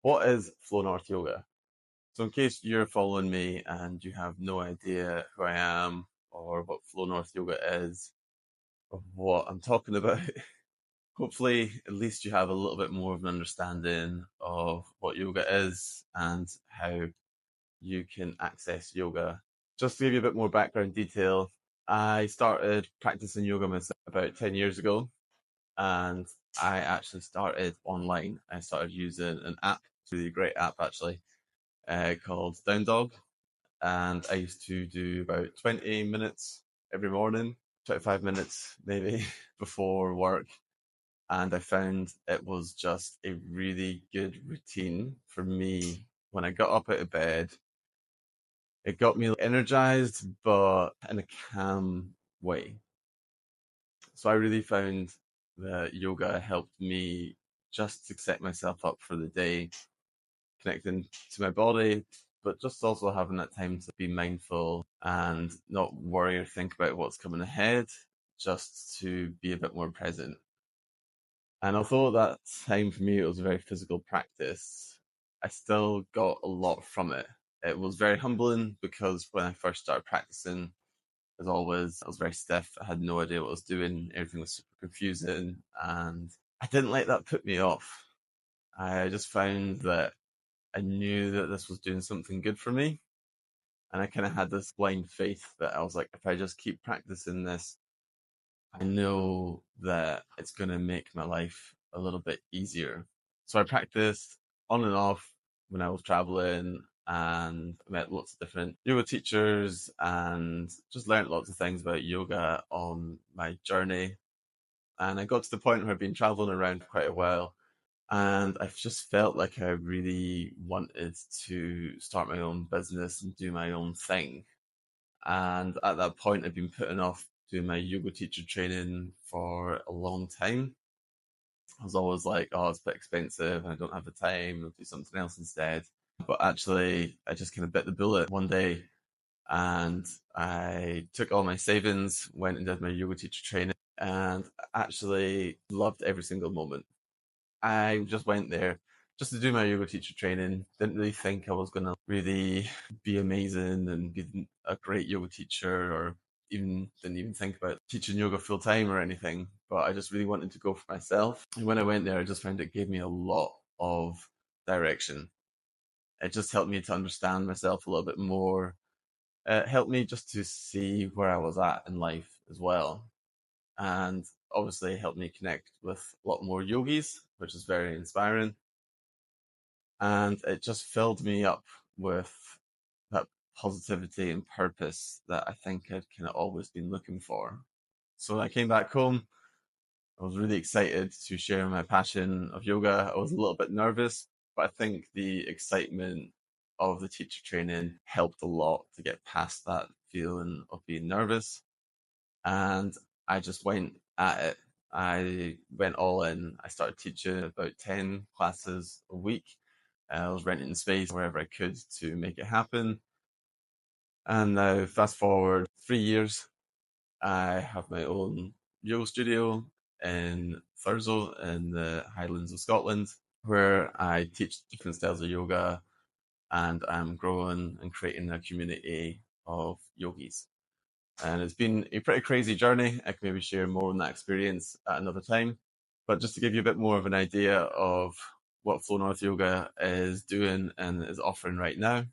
What is Flow North Yoga? So, in case you're following me and you have no idea who I am or what Flow North Yoga is or what I'm talking about, hopefully at least you have a little bit more of an understanding of what yoga is and how you can access yoga. Just to give you a bit more background detail, I started practicing yoga myself about 10 years ago, and I actually started online. I started using an app, it's a really great app actually, called Down Dog, and I used to do about 20 minutes every morning, 25 minutes maybe before work. And I found it was just a really good routine for me when I got up out of bed. It got me energized, but in a calm way. So I really found that yoga helped me just to set myself up for the day, connecting to my body, but just also having that time to be mindful and not worry or think about what's coming ahead, just to be a bit more present. And although that time for me it was a very physical practice, I still got a lot from it. It was very humbling because when I first started practicing, as always, I was very stiff. I had no idea what I was doing. Everything was super confusing, and I didn't let that put me off. I just found that I knew that this was doing something good for me, and I kind of had this blind faith that I was like, if I just keep practicing this, I know that it's going to make my life a little bit easier. So I practiced on and off when I was traveling and met lots of different yoga teachers and just learned lots of things about yoga on my journey. And I got to the point where I've been traveling around for quite a while, and I've just felt like I really wanted to start my own business and do my own thing. And at that point, I'd been putting off doing my yoga teacher training for a long time. I was always like, oh, it's a bit expensive and I don't have the time. I'll do something else instead. But actually, I just kind of bit the bullet one day and I took all my savings, went and did my yoga teacher training, and actually loved every single moment. I just went there just to do my yoga teacher training. Didn't really think I was going to really be amazing and be a great yoga teacher, or even didn't even think about teaching yoga full time or anything. But I just really wanted to go for myself. And when I went there, I just found it gave me a lot of direction. It just helped me to understand myself a little bit more. It helped me just to see where I was at in life as well, and obviously helped me connect with a lot more yogis, which is very inspiring. And it just filled me up with that positivity and purpose that I think I'd kind of always been looking for. So when I came back home, I was really excited to share my passion of yoga. I was a little bit nervous, but I think the excitement of the teacher training helped a lot to get past that feeling of being nervous. And I just went at it. I went all in. I started teaching about 10 classes a week. I was renting space wherever I could to make it happen. And now, fast forward 3 years, I have my own yoga studio in Thurso in the Highlands of Scotland, where I teach different styles of yoga, and I'm growing and creating a community of yogis. And it's been a pretty crazy journey. I can maybe share more on that experience at another time. But just to give you a bit more of an idea of what Flow North Yoga is doing and is offering right now,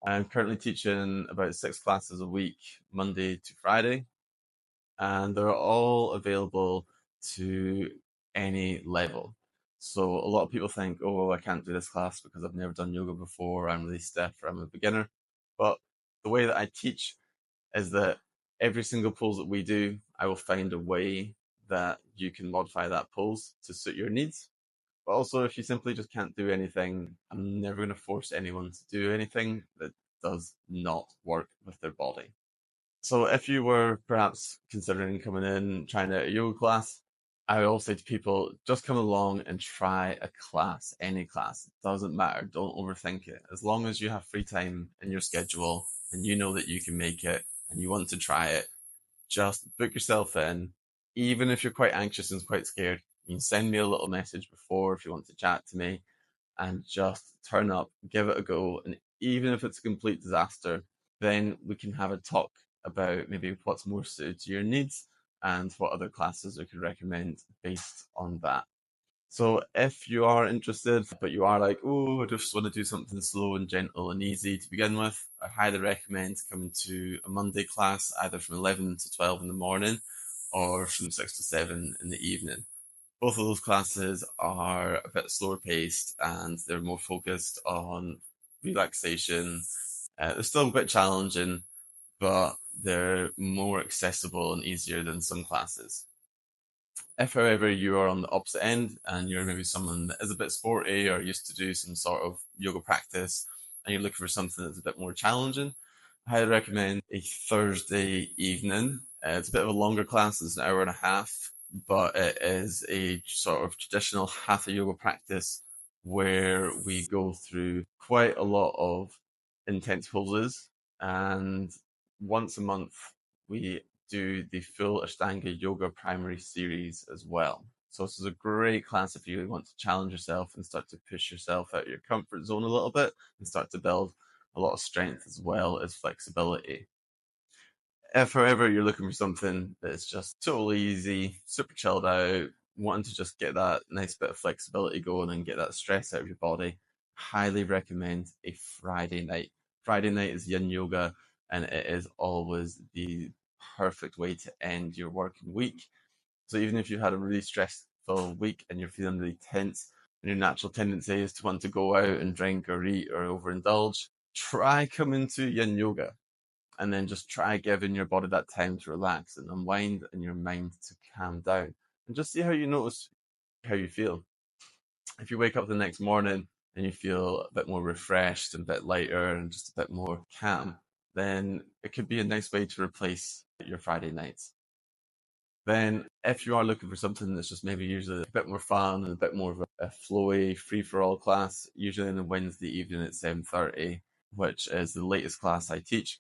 I'm currently teaching about 6 classes a week, Monday to Friday, and they're all available to any level. So a lot of people think, oh, well, I can't do this class because I've never done yoga before, I'm really stiff, or I'm a beginner. But the way that I teach is that every single pose that we do, I will find a way that you can modify that pose to suit your needs. But also, if you simply just can't do anything, I'm never going to force anyone to do anything that does not work with their body. So if you were perhaps considering coming in, trying out a yoga class, I would always say to people, just come along and try a class, any class. It doesn't matter. Don't overthink it. As long as you have free time in your schedule and you know that you can make it and you want to try it, just book yourself in. Even if you're quite anxious and quite scared, you can send me a little message before if you want to chat to me, and just turn up, give it a go. And even if it's a complete disaster, then we can have a talk about maybe what's more suited to your needs and what other classes we could recommend based on that. So if you are interested, but you are like, oh, I just want to do something slow and gentle and easy to begin with, I highly recommend coming to a Monday class, either from 11 to 12 in the morning or from 6 to 7 in the evening. Both of those classes are a bit slower paced and they're more focused on relaxation. They're still a bit challenging, but they're more accessible and easier than some classes. If, however, you are on the opposite end and you're maybe someone that is a bit sporty or used to do some sort of yoga practice and you're looking for something that's a bit more challenging, I highly recommend a Thursday evening. It's a bit of a longer class, it's an hour and a half, but it is a sort of traditional hatha yoga practice where we go through quite a lot of intense poses, and once a month we do the full Ashtanga Yoga primary series as well. So this is a great class if you want to challenge yourself and start to push yourself out of your comfort zone a little bit and start to build a lot of strength as well as flexibility. If, however, you're looking for something that's just totally easy, super chilled out, wanting to just get that nice bit of flexibility going and get that stress out of your body, highly recommend a Friday night. Friday night is yin yoga, and it is always the perfect way to end your working week. So even if you've had a really stressful week and you're feeling really tense, and your natural tendency is to want to go out and drink or eat or overindulge, try coming to yin yoga and then just try giving your body that time to relax and unwind and your mind to calm down and just see how you notice how you feel. If you wake up the next morning and you feel a bit more refreshed and a bit lighter and just a bit more calm, then it could be a nice way to replace your Friday nights. Then if you are looking for something that's just maybe usually a bit more fun and a bit more of a flowy free-for-all class, usually on a Wednesday evening at 7:30, which is the latest class I teach,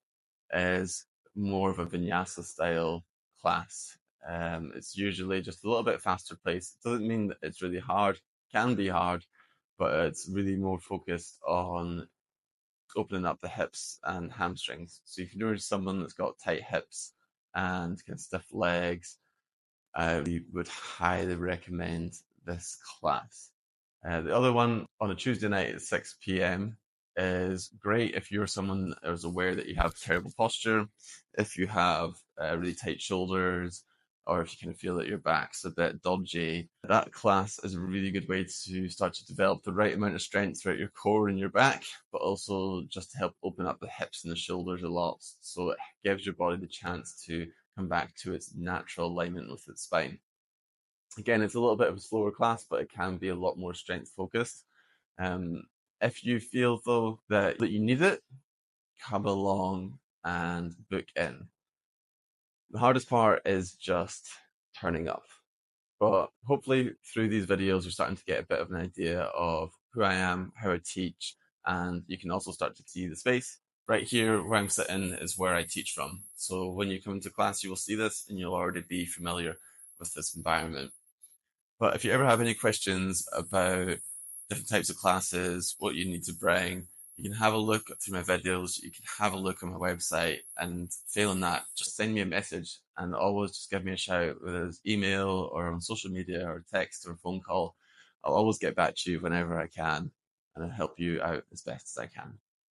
is more of a vinyasa style class. It's usually just a little bit faster paced. It doesn't mean that it's really hard, can be hard, but it's really more focused on opening up the hips and hamstrings. So if you're someone that's got tight hips and kind of stiff legs, I would highly recommend this class. The other one on a Tuesday night at 6 p.m. is great if you're someone that is aware that you have terrible posture, if you have really tight shoulders, or if you kind of feel that your back's a bit dodgy. That class is a really good way to start to develop the right amount of strength throughout your core and your back, but also just to help open up the hips and the shoulders a lot. So it gives your body the chance to come back to its natural alignment with its spine. Again, it's a little bit of a slower class, but it can be a lot more strength focused. If you feel though that you need it, come along and book in. The hardest part is just turning up. But hopefully through these videos, you're starting to get a bit of an idea of who I am, how I teach, and you can also start to see the space. Right here where I'm sitting is where I teach from. So when you come into class, you will see this and you'll already be familiar with this environment. But if you ever have any questions about different types of classes, what you need to bring, you can have a look through my videos, you can have a look on my website, and failing that, just send me a message and always just give me a shout, whether it's email or on social media or text or phone call. I'll always get back to you whenever I can and I'll help you out as best as I can.